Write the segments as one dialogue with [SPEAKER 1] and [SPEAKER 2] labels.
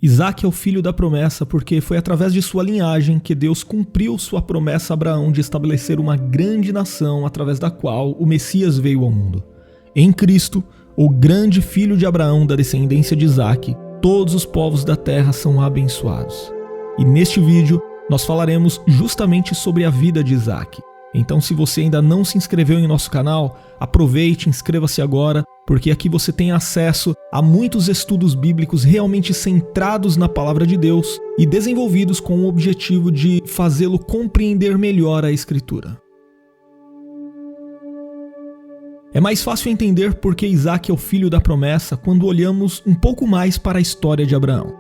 [SPEAKER 1] Isaque é o filho da promessa porque foi através de sua linhagem que Deus cumpriu sua promessa a Abraão de estabelecer uma grande nação através da qual o Messias veio ao mundo. Em Cristo, o grande filho de Abraão da descendência de Isaque, todos os povos da terra são abençoados. E neste vídeo, nós falaremos justamente sobre a vida de Isaque. Então, se você ainda não se inscreveu em nosso canal, aproveite, inscreva-se agora, porque aqui você tem acesso a muitos estudos bíblicos realmente centrados na palavra de Deus e desenvolvidos com o objetivo de fazê-lo compreender melhor a Escritura. É mais fácil entender por que Isaque é o filho da promessa quando olhamos um pouco mais para a história de Abraão.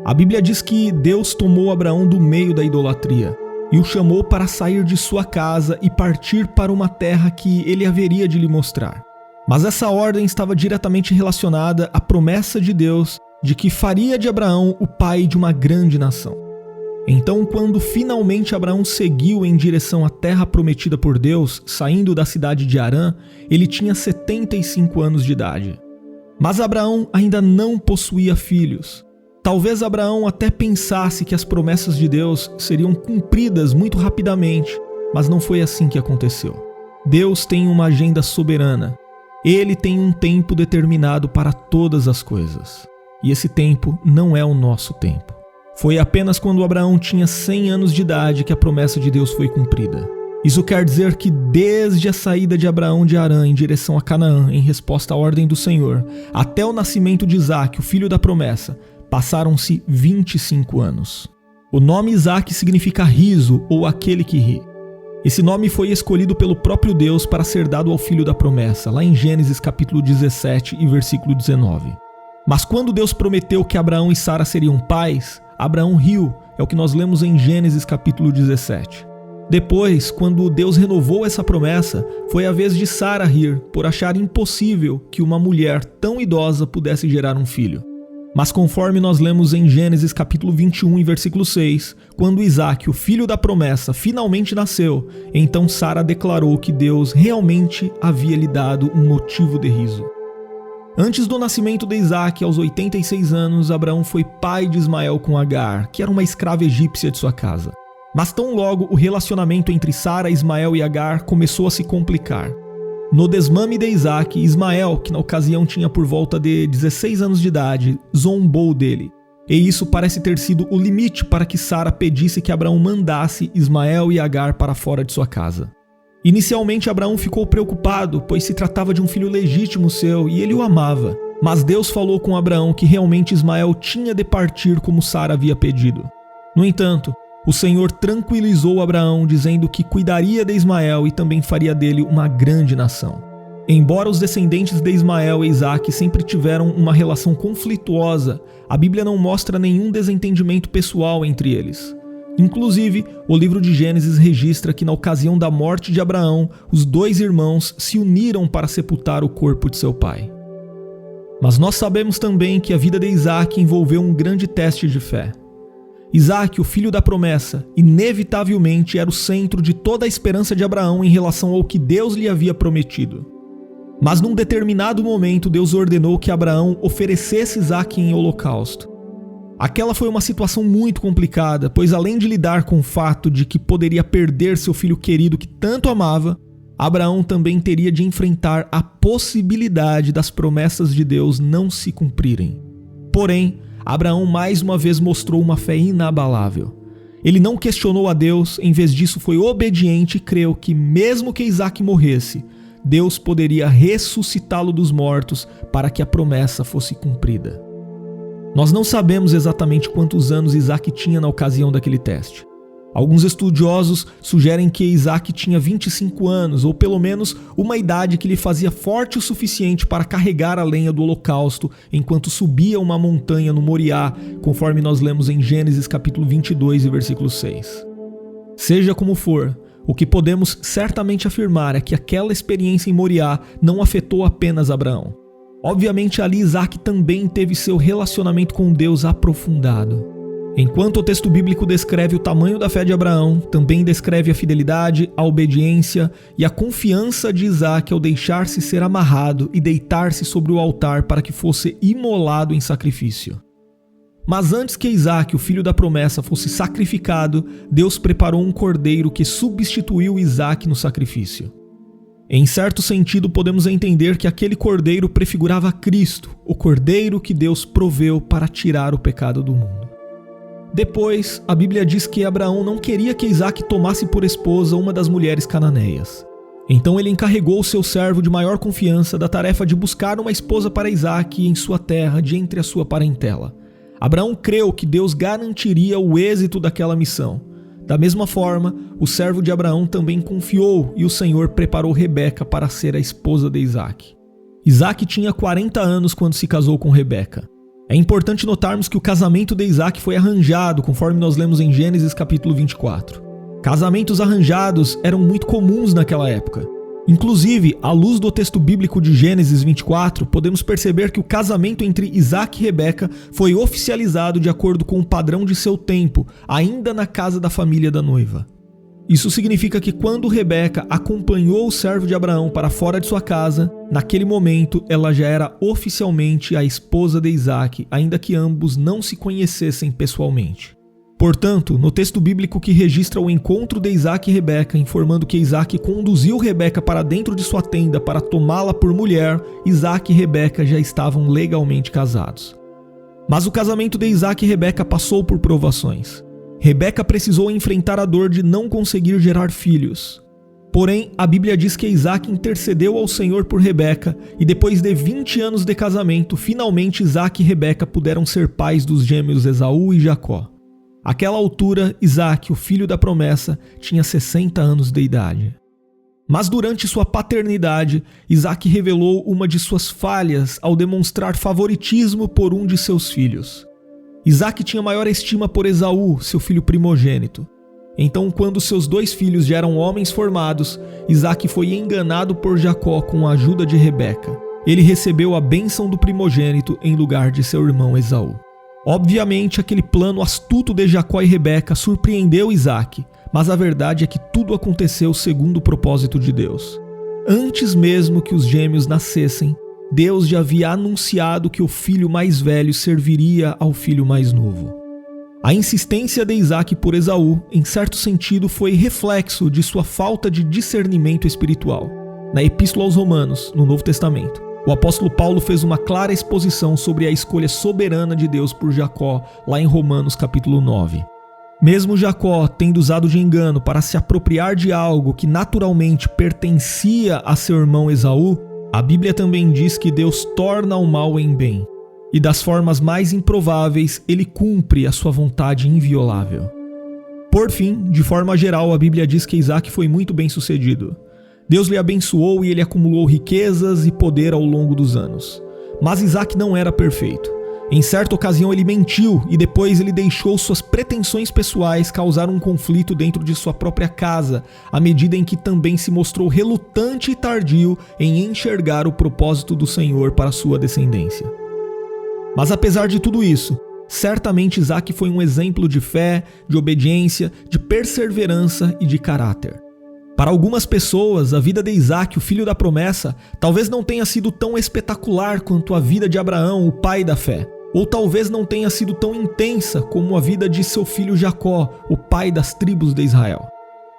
[SPEAKER 1] A Bíblia diz que Deus tomou Abraão do meio da idolatria e o chamou para sair de sua casa e partir para uma terra que ele haveria de lhe mostrar. Mas essa ordem estava diretamente relacionada à promessa de Deus de que faria de Abraão o pai de uma grande nação. Então, quando finalmente Abraão seguiu em direção à terra prometida por Deus, saindo da cidade de Harã, ele tinha 75 anos de idade. Mas Abraão ainda não possuía filhos. Talvez Abraão até pensasse que as promessas de Deus seriam cumpridas muito rapidamente, mas não foi assim que aconteceu. Deus tem uma agenda soberana. Ele tem um tempo determinado para todas as coisas. E esse tempo não é o nosso tempo. Foi apenas quando Abraão tinha 100 anos de idade que a promessa de Deus foi cumprida. Isso quer dizer que desde a saída de Abraão de Harã em direção a Canaã, em resposta à ordem do Senhor, até o nascimento de Isaque, o filho da promessa, passaram-se 25 anos. O nome Isaque significa riso ou aquele que ri. Esse nome foi escolhido pelo próprio Deus para ser dado ao filho da promessa, lá em Gênesis capítulo 17 e versículo 19. Mas quando Deus prometeu que Abraão e Sara seriam pais, Abraão riu, é o que nós lemos em Gênesis capítulo 17. Depois, quando Deus renovou essa promessa, foi a vez de Sara rir, por achar impossível que uma mulher tão idosa pudesse gerar um filho. Mas conforme nós lemos em Gênesis capítulo 21 e versículo 6, quando Isaque, o filho da promessa, finalmente nasceu, então Sara declarou que Deus realmente havia lhe dado um motivo de riso. Antes do nascimento de Isaque, aos 86 anos, Abraão foi pai de Ismael com Agar, que era uma escrava egípcia de sua casa. Mas tão logo o relacionamento entre Sara, Ismael e Agar começou a se complicar. No desmame de Isaque, Ismael, que na ocasião tinha por volta de 16 anos de idade, zombou dele. E isso parece ter sido o limite para que Sara pedisse que Abraão mandasse Ismael e Agar para fora de sua casa. Inicialmente Abraão ficou preocupado, pois se tratava de um filho legítimo seu e ele o amava. Mas Deus falou com Abraão que realmente Ismael tinha de partir como Sara havia pedido. No entanto, o Senhor tranquilizou Abraão, dizendo que cuidaria de Ismael e também faria dele uma grande nação. Embora os descendentes de Ismael e Isaque sempre tiveram uma relação conflituosa, a Bíblia não mostra nenhum desentendimento pessoal entre eles. Inclusive, o livro de Gênesis registra que na ocasião da morte de Abraão, os dois irmãos se uniram para sepultar o corpo de seu pai. Mas nós sabemos também que a vida de Isaque envolveu um grande teste de fé. Isaque, o filho da promessa, inevitavelmente era o centro de toda a esperança de Abraão em relação ao que Deus lhe havia prometido. Mas num determinado momento, Deus ordenou que Abraão oferecesse Isaque em holocausto. Aquela foi uma situação muito complicada, pois além de lidar com o fato de que poderia perder seu filho querido que tanto amava, Abraão também teria de enfrentar a possibilidade das promessas de Deus não se cumprirem. Porém, Abraão mais uma vez mostrou uma fé inabalável. Ele não questionou a Deus, em vez disso foi obediente e creu que mesmo que Isaque morresse, Deus poderia ressuscitá-lo dos mortos para que a promessa fosse cumprida. Nós não sabemos exatamente quantos anos Isaque tinha na ocasião daquele teste. Alguns estudiosos sugerem que Isaque tinha 25 anos, ou pelo menos uma idade que lhe fazia forte o suficiente para carregar a lenha do holocausto enquanto subia uma montanha no Moriá, conforme nós lemos em Gênesis capítulo 22 e versículo 6. Seja como for, o que podemos certamente afirmar é que aquela experiência em Moriá não afetou apenas Abraão. Obviamente ali Isaque também teve seu relacionamento com Deus aprofundado. Enquanto o texto bíblico descreve o tamanho da fé de Abraão, também descreve a fidelidade, a obediência e a confiança de Isaque ao deixar-se ser amarrado e deitar-se sobre o altar para que fosse imolado em sacrifício. Mas antes que Isaac, o filho da promessa, fosse sacrificado, Deus preparou um cordeiro que substituiu Isaac no sacrifício. Em certo sentido, podemos entender que aquele cordeiro prefigurava Cristo, o cordeiro que Deus proveu para tirar o pecado do mundo. Depois, a Bíblia diz que Abraão não queria que Isaac tomasse por esposa uma das mulheres cananeias. Então ele encarregou o seu servo de maior confiança da tarefa de buscar uma esposa para Isaac em sua terra, de entre a sua parentela. Abraão creu que Deus garantiria o êxito daquela missão. Da mesma forma, o servo de Abraão também confiou e o Senhor preparou Rebeca para ser a esposa de Isaac. Isaac tinha 40 anos quando se casou com Rebeca. É importante notarmos que o casamento de Isaac foi arranjado, conforme nós lemos em Gênesis capítulo 24. Casamentos arranjados eram muito comuns naquela época. Inclusive, à luz do texto bíblico de Gênesis 24, podemos perceber que o casamento entre Isaac e Rebeca foi oficializado de acordo com o padrão de seu tempo, ainda na casa da família da noiva. Isso significa que quando Rebeca acompanhou o servo de Abraão para fora de sua casa, naquele momento ela já era oficialmente a esposa de Isaac, ainda que ambos não se conhecessem pessoalmente. Portanto, no texto bíblico que registra o encontro de Isaac e Rebeca, informando que Isaac conduziu Rebeca para dentro de sua tenda para tomá-la por mulher, Isaac e Rebeca já estavam legalmente casados. Mas o casamento de Isaac e Rebeca passou por provações. Rebeca precisou enfrentar a dor de não conseguir gerar filhos. Porém, a Bíblia diz que Isaac intercedeu ao Senhor por Rebeca, e depois de 20 anos de casamento, finalmente Isaac e Rebeca puderam ser pais dos gêmeos Esaú e Jacó. Àquela altura, Isaac, o filho da promessa, tinha 60 anos de idade. Mas durante sua paternidade, Isaac revelou uma de suas falhas ao demonstrar favoritismo por um de seus filhos. Isaac tinha maior estima por Esaú, seu filho primogênito. Então, quando seus dois filhos já eram homens formados, Isaac foi enganado por Jacó com a ajuda de Rebeca. Ele recebeu a bênção do primogênito em lugar de seu irmão Esaú. Obviamente, aquele plano astuto de Jacó e Rebeca surpreendeu Isaac, mas a verdade é que tudo aconteceu segundo o propósito de Deus. Antes mesmo que os gêmeos nascessem, Deus já havia anunciado que o filho mais velho serviria ao filho mais novo. A insistência de Isaac por Esaú, em certo sentido, foi reflexo de sua falta de discernimento espiritual. Na Epístola aos Romanos, no Novo Testamento, o apóstolo Paulo fez uma clara exposição sobre a escolha soberana de Deus por Jacó, lá em Romanos capítulo 9. Mesmo Jacó tendo usado de engano para se apropriar de algo que naturalmente pertencia a seu irmão Esaú, a Bíblia também diz que Deus torna o mal em bem, e das formas mais improváveis ele cumpre a sua vontade inviolável. Por fim, de forma geral, a Bíblia diz que Isaac foi muito bem sucedido. Deus lhe abençoou e ele acumulou riquezas e poder ao longo dos anos. Mas Isaac não era perfeito. Em certa ocasião ele mentiu e depois ele deixou suas pretensões pessoais causar um conflito dentro de sua própria casa, à medida em que também se mostrou relutante e tardio em enxergar o propósito do Senhor para sua descendência. Mas apesar de tudo isso, certamente Isaac foi um exemplo de fé, de obediência, de perseverança e de caráter. Para algumas pessoas, a vida de Isaac, o filho da promessa, talvez não tenha sido tão espetacular quanto a vida de Abraão, o pai da fé. Ou talvez não tenha sido tão intensa como a vida de seu filho Jacó, o pai das tribos de Israel.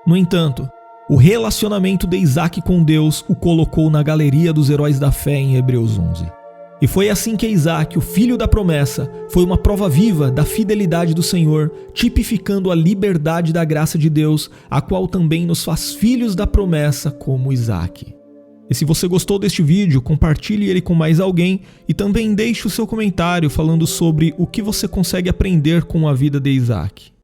[SPEAKER 1] No entanto, o relacionamento de Isaac com Deus o colocou na galeria dos heróis da fé em Hebreus 11. E foi assim que Isaac, o filho da promessa, foi uma prova viva da fidelidade do Senhor, tipificando a liberdade da graça de Deus, a qual também nos faz filhos da promessa como Isaac. E se você gostou deste vídeo, compartilhe ele com mais alguém e também deixe o seu comentário falando sobre o que você consegue aprender com a vida de Isaac.